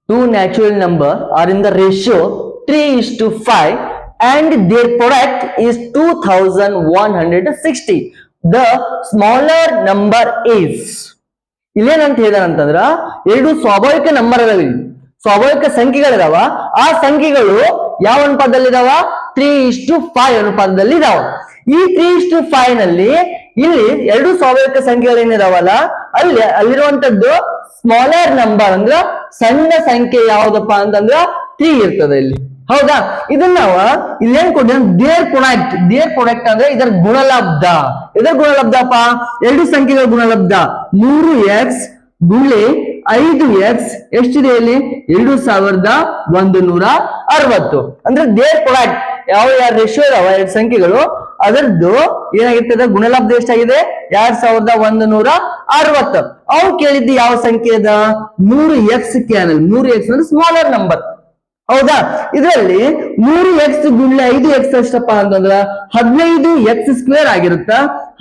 Two natural numbers are in the ratio 3:5 and their product is 2160. The smaller number is. ಇಲ್ಲೇನಂತ ಹೇಳಿದಾನಂತಂದ್ರ ಎರಡು ಸ್ವಾಭಾವಿಕ number ಅದಾವ, ಸ್ವಾಭಾವಿಕ ಸಂಖ್ಯೆಗಳಿದಾವ. ಆ ಸಂಖ್ಯೆಗಳು ಯಾವ ಅನುಪಾತದಲ್ಲಿದಾವ? 3:5 ಅನುಪಾತದಲ್ಲಿ ಇದಾವ. ಈ 3:5 ನಲ್ಲಿ ಇಲ್ಲಿ ಎರಡು ಸ್ವಾಭಾವಿಕ ಸಂಖ್ಯೆಗಳೇನಿದಾವಲ್ಲ ಅಲ್ಲಿರುವಂತದ್ದು ಸ್ಮಾಲರ್ ನಂಬರ್ ಅಂದ್ರ ಸಣ್ಣ ಸಂಖ್ಯೆ ಯಾವ್ದಪ್ಪ ಅಂತಂದ್ರ 3 ಇರ್ತದೆ ಇಲ್ಲಿ. ಹೌದಾ? ಇದನ್ನ ನಾವು ಇಲ್ಲೇನ್ ಕೊಟ್ಟಿದ್ದ ದೇರ್ ಪ್ರಾಡಕ್ಟ್ ಅಂದ್ರೆ ಇದರ ಗುಣಲಬ್ಧ. ಇದರ ಗುಣಲಬ್ಧಪ್ಪ ಎರಡು ಸಂಖ್ಯೆಗಳ ಗುಣಲಬ್ಧ 3x ಗುಣೆ 5x ಎಷ್ಟಿದೆ ಇಲ್ಲಿ? 2160. ಅಂದ್ರೆ ದೇರ್ ಪ್ರಾಡಕ್ಟ್ ಯಾವ ರೇಷಿಯೋ ಇದಾವ ಎರಡು ಸಂಖ್ಯೆಗಳು ಅದರದ್ದು ಏನಾಗಿರ್ತದೆ ಗುಣಲಬ್ಧ ಎಷ್ಟಾಗಿದೆ? 2160. ಅವ್ರು ಕೇಳಿದ್ದು ಯಾವ ಸಂಖ್ಯೆ ಅದ? 3x canal. 3x ಅಂದ್ರೆ ಸ್ಮಾಲರ್ ನಂಬರ್. ಹೌದಾ? ಇದರಲ್ಲಿ 3x ಗುಣಲೆ 5x ಎಷ್ಟಪ್ಪ ಅಂತಂದ್ರ 15x² ಆಗಿರುತ್ತ.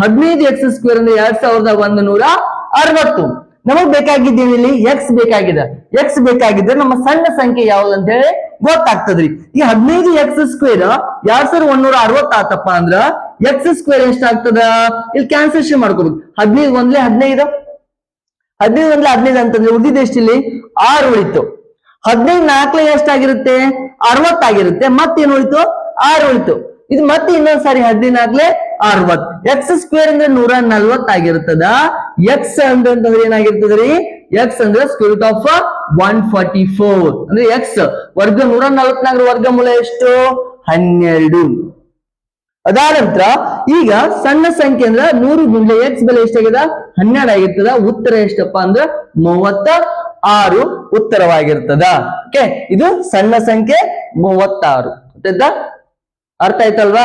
15x² ಅಂದ್ರೆ 2160. ನಮಗ್ ಬೇಕಾಗಿದ್ದೇನೆ ಇಲ್ಲಿ ಎಕ್ಸ್ ಬೇಕಾಗಿದೆ. ಎಕ್ಸ್ ಬೇಕಾಗಿದ್ರೆ ನಮ್ಮ ಸಣ್ಣ ಸಂಖ್ಯೆ ಯಾವ್ದು ಅಂತ ಹೇಳಿ ಗೊತ್ತಾಗ್ತದ್ರಿ. ಈ 15x² 2160 ಆತಪ್ಪ ಅಂದ್ರ x² ಎಷ್ಟಾಗ್ತದ? ಇಲ್ಲಿ ಕ್ಯಾನ್ಸಲೇಷನ್ ಮಾಡ್ಕೋಬೇಕು. 15 ಒಂದ್ಲೆ 15, 15 ಒಂದ್ಲೆ 15 ಅಂತಂದ್ರೆ ಉಳಿದಿದ್ದು ಎಷ್ಟಿಲ್ಲಿ? 6 ಉಳಿತು. 15 4 ಎಷ್ಟಾಗಿರುತ್ತೆ? 60 ಆಗಿರುತ್ತೆ. ಮತ್ತೇನು ಉಳಿತು? 6 ಉಳಿತು. ಇದು ಮತ್ತೆ ಇನ್ನೊಂದ್ಸಾರಿ 14 60. x² ಅಂದ್ರೆ 140 ಆಗಿರ್ತದ. ಎಕ್ಸ್ ಅಂತಂದ್ರೆ ಏನಾಗಿರ್ತದ್ರಿ? ಎಕ್ಸ್ ಅಂದ್ರೆ √ of 144 ಅಂದ್ರೆ ಎಕ್ಸ್ ವರ್ಗ 140 ವರ್ಗಮೂಲ ಎಷ್ಟು? 12. ಅದಾದ ನಂತರ ಈಗ ಸಣ್ಣ ಸಂಖ್ಯೆ ಅಂದ್ರೆ 100 ಗುಂಡ್ಲೆ ಎಕ್ಸ್ ಬೆಲೆ ಎಷ್ಟಾಗಿದೆ? 12 ಆಗಿರ್ತದ. ಉತ್ತರ ಎಷ್ಟಪ್ಪ ಅಂದ್ರೆ 36 ಉತ್ತರವಾಗಿರ್ತದ. ಓಕೆ, ಇದು ಸಣ್ಣ ಸಂಖ್ಯೆ 36. ಅರ್ಥ ಆಯ್ತಲ್ವಾ?